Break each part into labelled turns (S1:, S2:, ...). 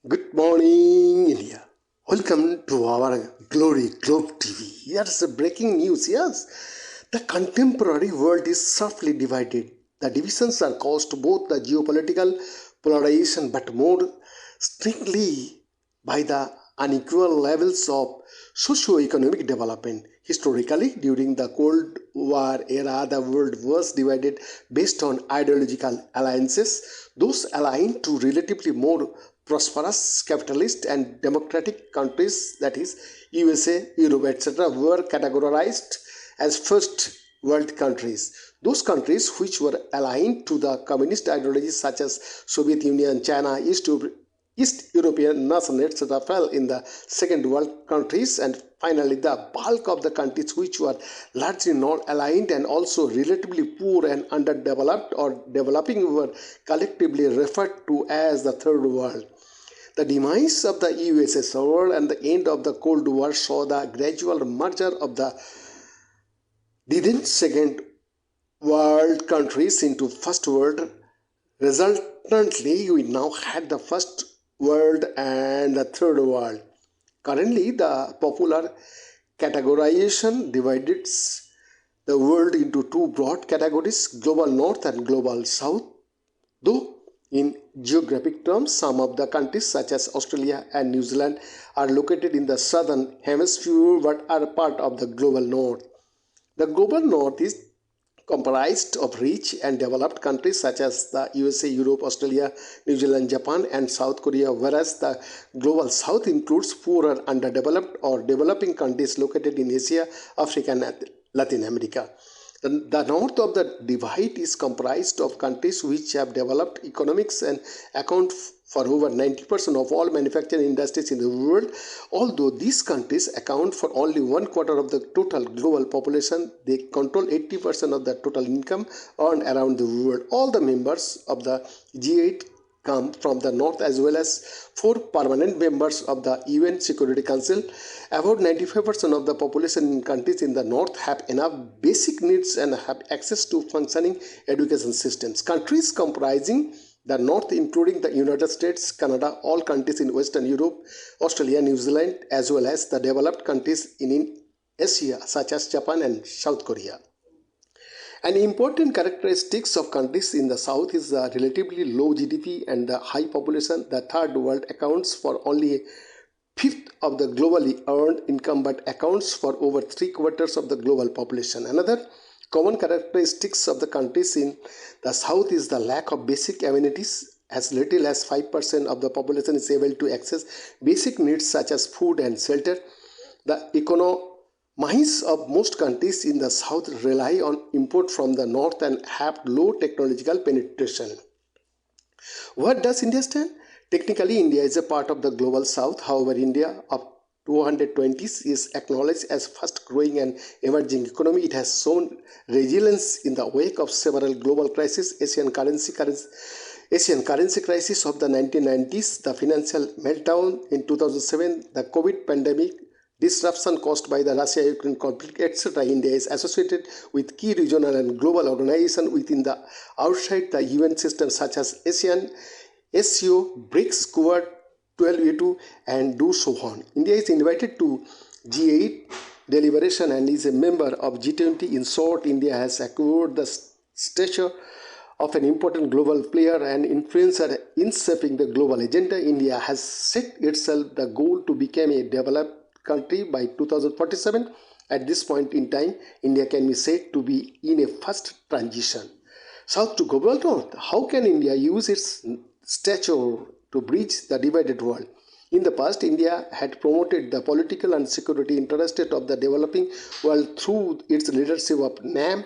S1: Good morning, India. Welcome to our Glory Globe TV. Here's the breaking news. Yes, the contemporary world is sharply divided. The divisions are caused both the geopolitical polarization but more strictly by the unequal levels of socio-economic development. Historically, during the Cold War era, the world was divided based on ideological alliances. Those aligned to relatively more prosperous capitalist and democratic countries, that is USA, Europe, etc., were categorized as first world countries. Those countries which were aligned to the communist ideologies such as Soviet Union, China, East European nations, etc., fell in the second world countries, and finally the bulk of the countries which were largely non-aligned and also relatively poor and underdeveloped or developing were collectively referred to as the third world. The demise of the USSR and the end of the Cold War saw the gradual merger of the then second world countries into first world. Resultantly, we now had the first world and the third world. Currently, the popular categorization divides the world into two broad categories, global north and global south. Though in geographic terms, some of the countries such as Australia and New Zealand are located in the southern hemisphere but are part of the global north. The global north is comprised of rich and developed countries such as the USA, Europe, Australia, New Zealand, Japan, and South Korea, whereas the global south includes poorer, underdeveloped, or developing countries located in Asia, Africa, and Latin America. The north of the divide is comprised of countries which have developed economics and account for over 90% of all manufacturing industries in the world. Although these countries account for only 1/4 of the total global population, they control 80% of the total income earned around the world. All the members of the G8 come from the north, as well as 4 permanent members of the UN Security Council. About 95% of the population in countries in the north have enough basic needs and have access to functioning education systems. Countries comprising the north, including the United States, Canada, all countries in Western Europe, Australia, New Zealand, as well as the developed countries in Asia, such as Japan and South Korea. An important characteristic of countries in the south is the relatively low GDP and the high population. The third world accounts for only a fifth of the globally earned income but accounts for over 3/4 of the global population. Another common characteristics of the countries in the south is the lack of basic amenities. As little as 5% of the population is able to access basic needs such as food and shelter. The economies of most countries in the south rely on import from the north and have low technological penetration. Where does India stand? Technically, India is a part of the global south. However, India of 220s is acknowledged as fast growing and emerging economy. It has shown resilience in the wake of several global crises: Asian currency crisis of the 1990s, the financial meltdown in 2007, the COVID pandemic, disruption caused by the Russia-Ukraine conflict, etc. India is associated with key regional and global organizations within the outside the UN system such as ASEAN, SCO, BRICS, Quad, 12A2, and do so on. India is invited to G8 deliberation and is a member of G20. In short, India has acquired the stature of an important global player and influencer in shaping the global agenda. India has set itself the goal to become a developed country by 2047. At this point in time, India can be said to be in a first transition. South to global north. How can India use its stature to bridge the divided world? In the past, India had promoted the political and security interests of the developing world through its leadership of NAM.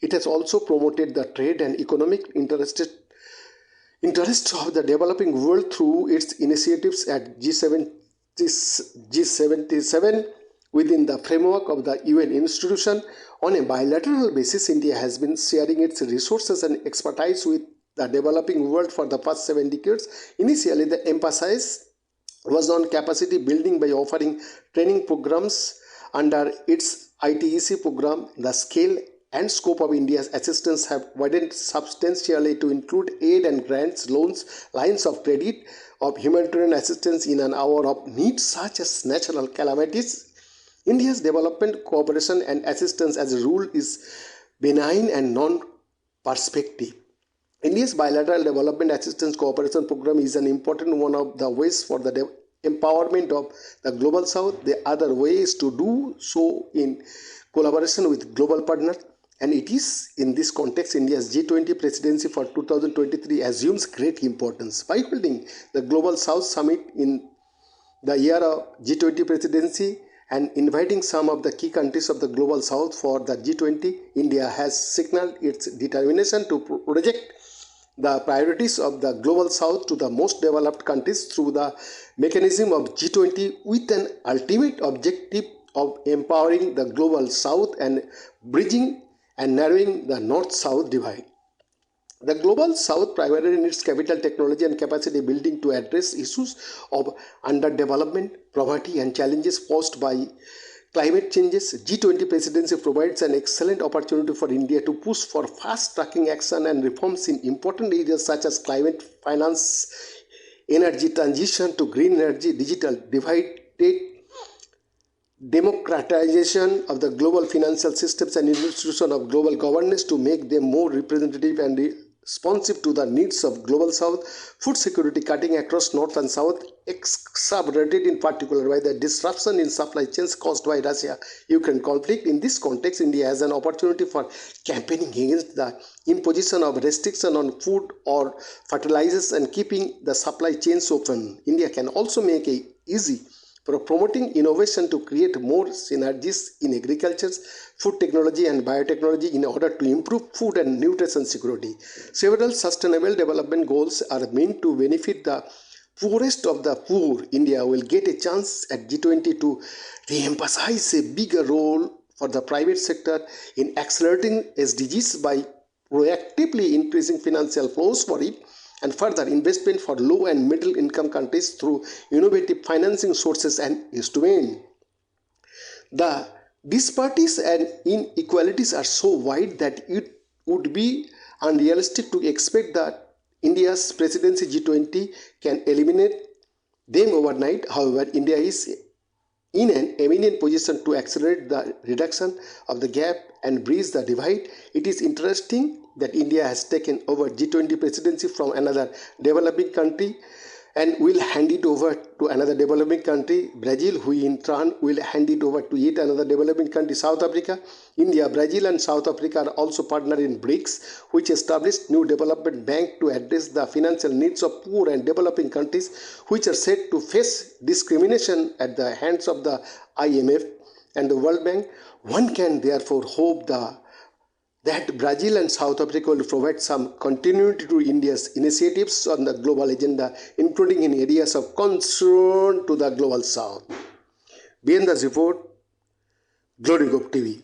S1: It has also promoted the trade and economic interests of the developing world through its initiatives at G77 within the framework of the UN institution. On a bilateral basis, India has been sharing its resources and expertise with the developing world for the past 7 decades. Initially, the emphasis was on capacity building by offering training programs under its ITEC program. The scale and scope of India's assistance have widened substantially to include aid and grants, loans, lines of credit, of humanitarian assistance in an hour of need such as natural calamities. India's development cooperation and assistance as a rule is benign and non-perspective. India's bilateral development assistance cooperation program is an important one of the ways for the empowerment of the global south. The other way is to do so in collaboration with global partners, and it is in this context India's G20 presidency for 2023 assumes great importance. By holding the Global South Summit in the year of G20 presidency and inviting some of the key countries of the Global South for the G20, India has signaled its determination to project the priorities of the Global South to the most developed countries through the mechanism of G20 with an ultimate objective of empowering the Global South and bridging and narrowing the North-South divide. The Global South primarily needs capital, technology and capacity building to address issues of underdevelopment, poverty and challenges posed by climate changes. G20 presidency provides an excellent opportunity for India to push for fast-tracking action and reforms in important areas such as climate finance, energy transition to green energy, digital divide, democratization of the global financial systems and institutions of global governance to make them more representative and responsive to the needs of global south. Food security cutting across north and south, exacerbated in particular by the disruption in supply chains caused by Russia-Ukraine conflict. In this context, India has an opportunity for campaigning against the imposition of restriction on food or fertilizers and keeping the supply chains open. India can also make it easy for promoting innovation to create more synergies in agriculture, food technology and biotechnology in order to improve food and nutrition security. Several sustainable development goals are meant to benefit the poorest of the poor. India will get a chance at G20 to re-emphasize a bigger role for the private sector in accelerating SDGs by proactively increasing financial flows for it, and further investment for low and middle income countries through innovative financing sources and instruments. The disparities and inequalities are so wide that it would be unrealistic to expect that India's presidency G20 can eliminate them overnight. However, India is in an eminent position to accelerate the reduction of the gap and bridge the divide. It is interesting that India has taken over G20 presidency from another developing country and will hand it over to another developing country, Brazil, who in turn will hand it over to yet another developing country, South Africa. India, Brazil and South Africa are also partnered in BRICS, which established new development bank to address the financial needs of poor and developing countries, which are said to face discrimination at the hands of the IMF and the World Bank. One can therefore hope that Brazil and South Africa will provide some continuity to India's initiatives on the global agenda, including in areas of concern to the global south. Beyond the report, Glory Gov TV.